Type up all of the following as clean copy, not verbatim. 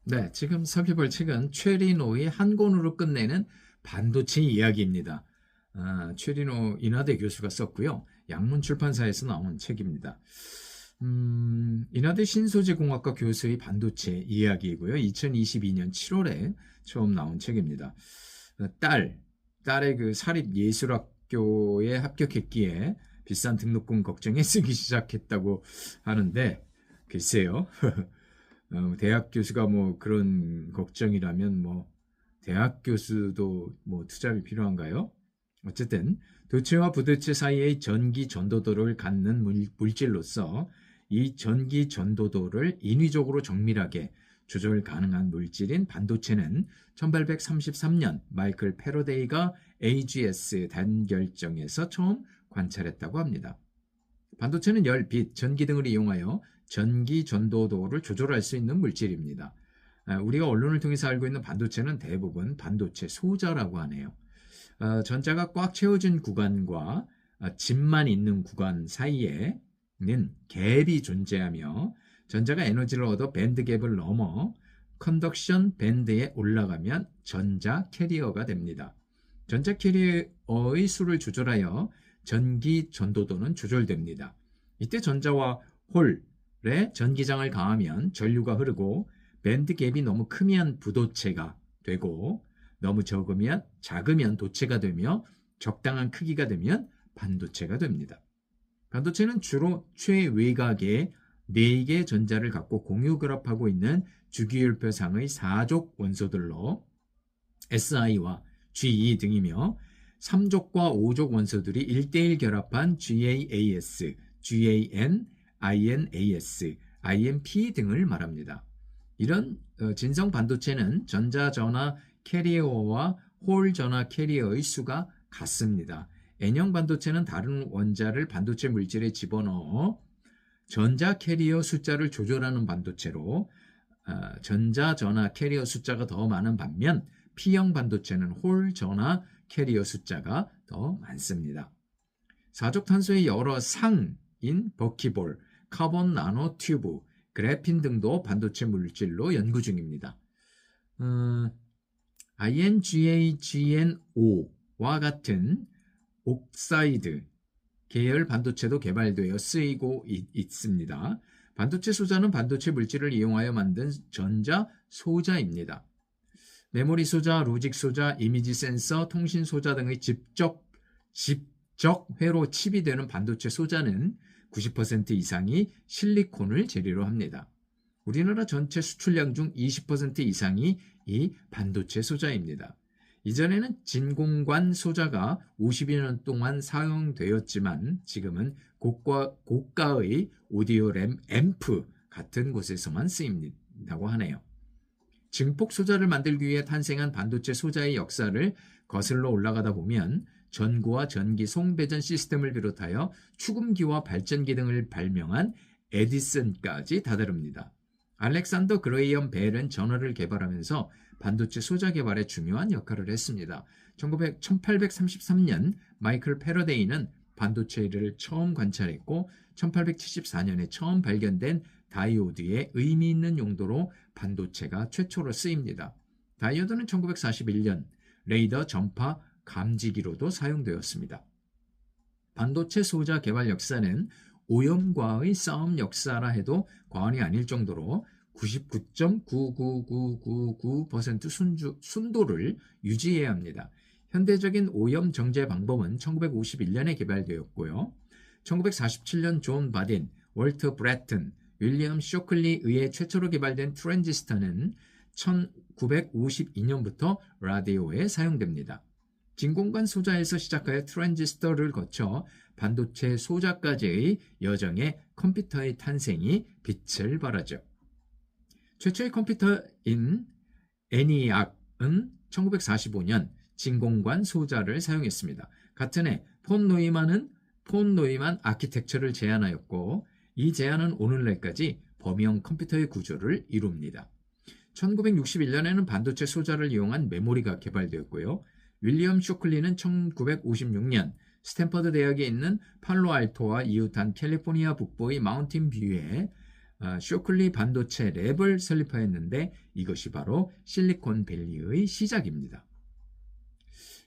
네, 지금 살펴볼 책은 최리노의 한 권으로 끝내는 반도체 이야기입니다. 최리노 인하대 교수가 썼고요. 양문 출판사에서 나온 책입니다. 인하대 신소재공학과 교수의 반도체 이야기이고요. 2022년 7월에 처음 나온 책입니다. 딸의 그 사립예술학교에 합격했기에 비싼 등록금 걱정에 쓰기 시작했다고 하는데, 글쎄요. 대학 교수가 뭐 그런 걱정이라면 대학 교수도 투자비 필요한가요? 어쨌든 도체와 부도체 사이의 전기 전도도를 갖는 물질로서 이 전기 전도도를 인위적으로 정밀하게 조절 가능한 물질인 반도체는 1833년 마이클 패러데이가 AGS 단결정에서 처음 관찰했다고 합니다. 반도체는 열, 빛, 전기 등을 이용하여 전기 전도도를 조절할 수 있는 물질입니다. 우리가 언론을 통해서 알고 있는 반도체는 대부분 반도체 소자라고 하네요. 전자가 꽉 채워진 구간과 집만 있는 구간 사이에는 갭이 존재하며 전자가 에너지를 얻어 밴드 갭을 넘어 컨덕션 밴드에 올라가면 전자 캐리어가 됩니다. 전자 캐리어의 수를 조절하여 전기 전도도는 조절됩니다. 이때 전자와 홀에 전기장을 가하면 전류가 흐르고 밴드 갭이 너무 크면 부도체가 되고 너무 작으면 도체가 되며 적당한 크기가 되면 반도체가 됩니다. 반도체는 주로 최외곽에 4개 전자를 갖고 공유 결합하고 있는 주기율표상의 4족 원소들로 Si와 Ge 등이며 3족과 5족 원소들이 1대1 결합한 GaAs, GaN, INAS, INP 등을 말합니다. 이런 진성 반도체는 전자 전화 캐리어와 홀 전화 캐리어의 수가 같습니다. N형 반도체는 다른 원자를 반도체 물질에 집어넣어 전자 캐리어 숫자를 조절하는 반도체로 전자 전화 캐리어 숫자가 더 많은 반면 P형 반도체는 홀 전화 캐리어 숫자가 더 많습니다. 사족탄소의 여러 상인 버키볼, 카본 나노 튜브, 그래핀 등도 반도체 물질로 연구 중입니다. INGAGNO와 같은 옥사이드 계열 반도체도 개발되어 쓰이고 있습니다. 반도체 소자는 반도체 물질을 이용하여 만든 전자 소자입니다. 메모리 소자, 로직 소자, 이미지 센서, 통신 소자 등의 직접 회로 칩이 되는 반도체 소자는 90% 이상이 실리콘을 재료로 합니다. 우리나라 전체 수출량 중 20% 이상이 이 반도체 소자입니다. 이전에는 진공관 소자가 50여 년 동안 사용되었지만 지금은 고가의 오디오 앰프 같은 곳에서만 쓰인다고 하네요. 증폭 소자를 만들기 위해 탄생한 반도체 소자의 역사를 거슬러 올라가다 보면 전구와 전기 송배전 시스템을 비롯하여 축음기와 발전기 등을 발명한 에디슨까지 다다릅니다. 알렉산더 그레이엄 벨은 전원을 개발하면서 반도체 소자 개발에 중요한 역할을 했습니다. 1833년 마이클 패러데이는 반도체를 처음 관찰했고 1874년에 처음 발견된 다이오드의 의미 있는 용도로 반도체가 최초로 쓰입니다. 다이오드는 1941년 레이더 전파 감지기로도 사용되었습니다. 반도체 소자 개발 역사는 오염과의 싸움 역사라 해도 과언이 아닐 정도로 99.99999% 순도를 유지해야 합니다. 현대적인 오염 정제 방법은 1951년에 개발되었고요. 1947년 존 바딘, 월터 브래튼, 윌리엄 쇼클리에 의해 최초로 개발된 트랜지스터는 1952년부터 라디오에 사용됩니다. 진공관 소자에서 시작하여 트랜지스터를 거쳐 반도체 소자까지의 여정에 컴퓨터의 탄생이 빛을 발하죠. 최초의 컴퓨터인 ENIAC은 1945년 진공관 소자를 사용했습니다. 같은 해 폰 노이만 아키텍처를 제안하였고 이 제안은 오늘날까지 범용 컴퓨터의 구조를 이룹니다. 1961년에는 반도체 소자를 이용한 메모리가 개발되었고요. 윌리엄 쇼클리는 1956년 스탠퍼드 대학에 있는 팔로알토와 이웃한 캘리포니아 북부의 마운틴 뷰에 쇼클리 반도체 랩을 설립하였는데 이것이 바로 실리콘밸리의 시작입니다.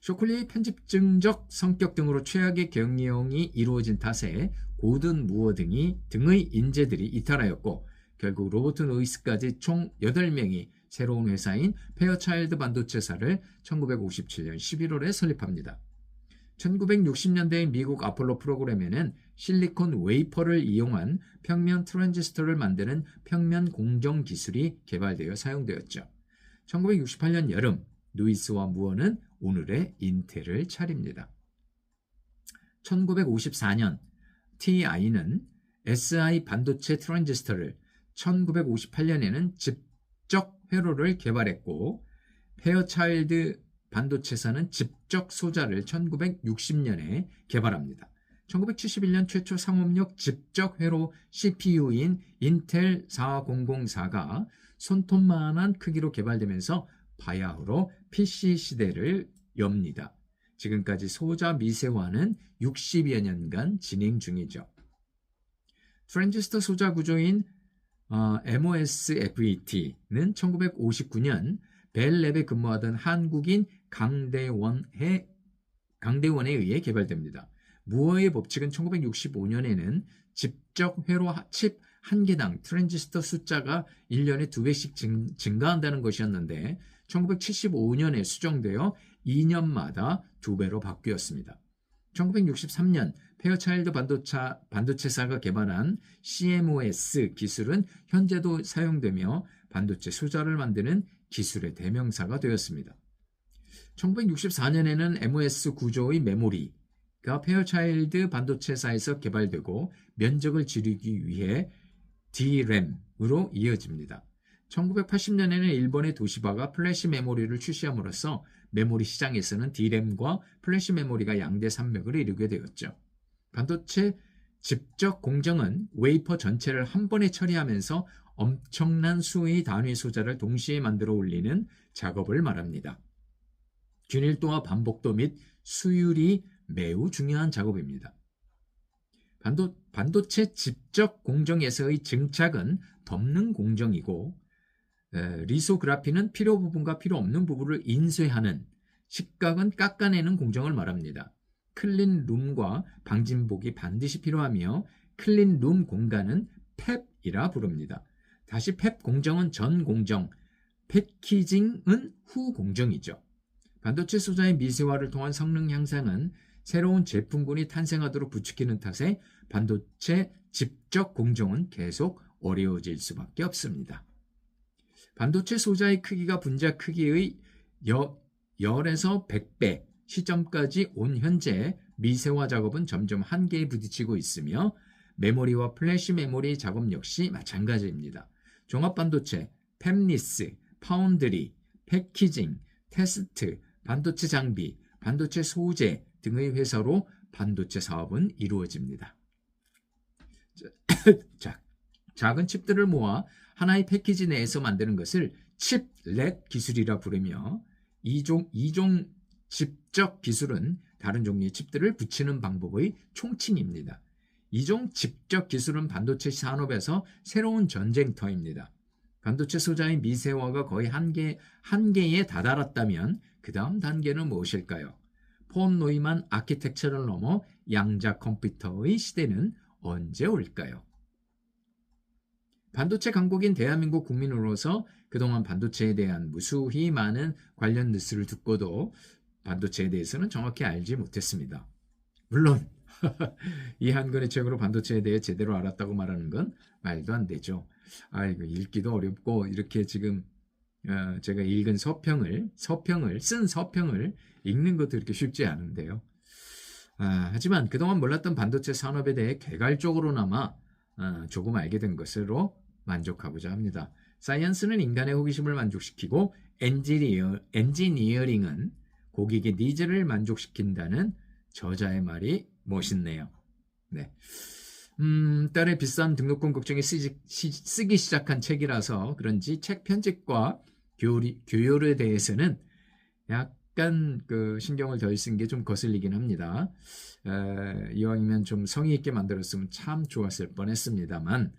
쇼클리의 편집증적 성격 등으로 최악의 경영이 이루어진 탓에 고든 무어 등의 인재들이 이탈하였고 결국 로버트 노이스까지 총 8명이 새로운 회사인 페어차일드 반도체사를 1957년 11월에 설립합니다. 1960년대의 미국 아폴로 프로그램에는 실리콘 웨이퍼를 이용한 평면 트랜지스터를 만드는 평면 공정 기술이 개발되어 사용되었죠. 1968년 여름 누이스와 무어는 오늘의 인텔을 차립니다. 1954년 TI는 SI 반도체 트랜지스터를 1958년에는 집적 회로를 개발했고 페어차일드 반도체사는 집적 소자를 1960년에 개발합니다. 1971년 최초 상업용 집적 회로 CPU인 인텔 4004가 손톱만한 크기로 개발되면서 바야흐로 PC 시대를 엽니다. 지금까지 소자 미세화는 60여 년간 진행 중이죠. 트랜지스터 소자 구조인 MOSFET는 1959년 벨랩에 근무하던 한국인 강대원에 의해 개발됩니다. 무어의 법칙은 1965년에는 집적 회로 칩 한 개당 트랜지스터 숫자가 1년에 2배씩 증가한다는 것이었는데 1975년에 수정되어 2년마다 2배로 바뀌었습니다. 1963년 페어차일드 반도체사가 개발한 CMOS 기술은 현재도 사용되며 반도체 소자를 만드는 기술의 대명사가 되었습니다. 1964년에는 MOS 구조의 메모리가 페어차일드 반도체사에서 개발되고 면적을 줄이기 위해 DRAM으로 이어집니다. 1980년에는 일본의 도시바가 플래시 메모리를 출시함으로써 메모리 시장에서는 DRAM과 플래시 메모리가 양대 산맥을 이루게 되었죠. 반도체 집적 공정은 웨이퍼 전체를 한 번에 처리하면서 엄청난 수의 단위 소자를 동시에 만들어 올리는 작업을 말합니다. 균일도와 반복도 및 수율이 매우 중요한 작업입니다. 반도체 집적 공정에서의 증착은 덮는 공정이고 리소그라피는 필요 부분과 필요 없는 부분을 인쇄하는 식각은 깎아내는 공정을 말합니다. 클린룸과 방진복이 반드시 필요하며 클린룸 공간은 펩이라 부릅니다. 다시 펩 공정은 전 공정, 패키징은 후 공정이죠. 반도체 소자의 미세화를 통한 성능 향상은 새로운 제품군이 탄생하도록 부추기는 탓에 반도체 집적 공정은 계속 어려워질 수밖에 없습니다. 반도체 소자의 크기가 분자 크기의 10에서 100배 시점까지 온 현재 미세화 작업은 점점 한계에 부딪히고 있으며 메모리와 플래시 메모리 작업 역시 마찬가지입니다. 종합반도체, 팹리스, 파운드리, 패키징, 테스트, 반도체 장비, 반도체 소재 등의 회사로 반도체 사업은 이루어집니다. 작은 칩들을 모아 하나의 패키지 내에서 만드는 것을 칩렛 기술이라 부르며 이종 집적 기술은 다른 종류의 칩들을 붙이는 방법의 총칭입니다. 이종 집적 기술은 반도체 산업에서 새로운 전쟁터입니다. 반도체 소자의 미세화가 거의 한계에 다다랐다면 그 다음 단계는 무엇일까요? 폰 노이만 아키텍처를 넘어 양자 컴퓨터의 시대는 언제 올까요? 반도체 강국인 대한민국 국민으로서 그동안 반도체에 대한 무수히 많은 관련 뉴스를 듣고도 반도체에 대해서는 정확히 알지 못했습니다. 물론 이 한 권의 책으로 반도체에 대해 제대로 알았다고 말하는 건 말도 안 되죠. 이거 읽기도 어렵고 이렇게 지금 제가 읽은 서평을 쓴 서평을 읽는 것도 이렇게 쉽지 않은데요. 하지만 그동안 몰랐던 반도체 산업에 대해 개괄적으로나마 조금 알게 된 것으로 만족하고자 합니다. 사이언스는 인간의 호기심을 만족시키고 엔지니어링은 고객의 니즈를 만족시킨다는 저자의 말이 멋있네요. 네. 딸의 비싼 등록금 걱정이 쓰기 시작한 책이라서 그런지 책 편집과 교열에 대해서는 약간 신경을 덜 쓴 게 좀 거슬리긴 합니다. 이왕이면 좀 성의 있게 만들었으면 참 좋았을 뻔했습니다만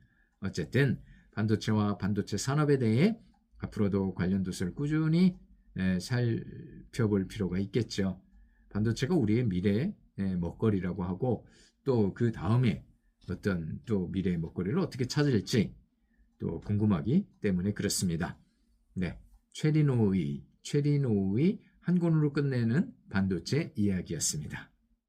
어쨌든 반도체와 반도체 산업에 대해 앞으로도 관련 도서를 꾸준히 살펴볼 필요가 있겠죠. 반도체가 우리의 미래의 먹거리라고 하고 또 그 다음에 어떤 또 미래의 먹거리를 어떻게 찾을지 또 궁금하기 때문에 그렇습니다. 네, 최리노의 한 권으로 끝내는 반도체 이야기였습니다.